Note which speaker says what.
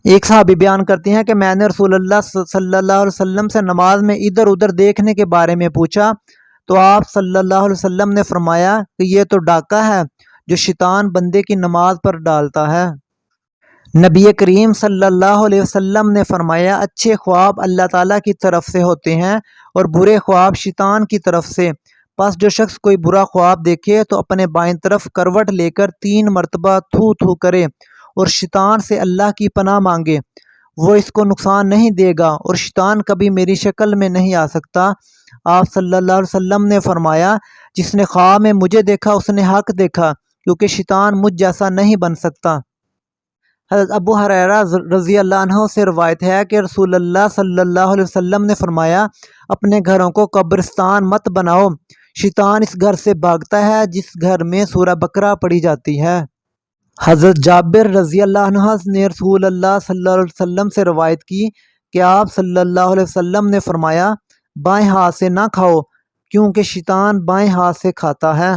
Speaker 1: ایک صحابی بیان کرتی ہیں کہ میں نے رسول اللہ صلی اللہ علیہ وسلم سے نماز میں ادھر ادھر دیکھنے کے بارے میں پوچھا تو آپ صلی اللہ علیہ وسلم نے فرمایا کہ یہ تو ڈاکہ ہے جو شیطان بندے کی نماز پر ڈالتا ہے۔ نبی کریم صلی اللہ علیہ وسلم نے فرمایا اچھے خواب اللہ تعالیٰ کی طرف سے ہوتے ہیں اور برے خواب شیطان کی طرف سے۔ پس جو شخص کوئی برا خواب دیکھے تو اپنے بائیں طرف کروٹ لے کر 3 مرتبہ تھو تھو کرے اور شیطان سے اللہ کی پناہ مانگے، وہ اس کو نقصان نہیں دے گا اور شیطان کبھی میری شکل میں نہیں آ سکتا۔ آپ صلی اللہ علیہ وسلم نے فرمایا جس نے خواب میں مجھے دیکھا اس نے حق دیکھا، کیونکہ شیطان مجھ جیسا نہیں بن سکتا۔ حضرت ابو ہریرہ رضی اللہ عنہ سے روایت ہے کہ رسول اللہ صلی اللہ علیہ وسلم نے فرمایا اپنے گھروں کو قبرستان مت بناؤ، شیطان اس گھر سے بھاگتا ہے جس گھر میں سورہ بقرہ پڑھی جاتی ہے۔ حضرت جابر رضی اللہ عنہ نے رسول اللہ صلی اللہ علیہ وسلم سے روایت کی کہ آپ صلی اللہ علیہ وسلم نے فرمایا بائیں ہاتھ سے نہ کھاؤ کیونکہ شیطان بائیں ہاتھ سے کھاتا ہے۔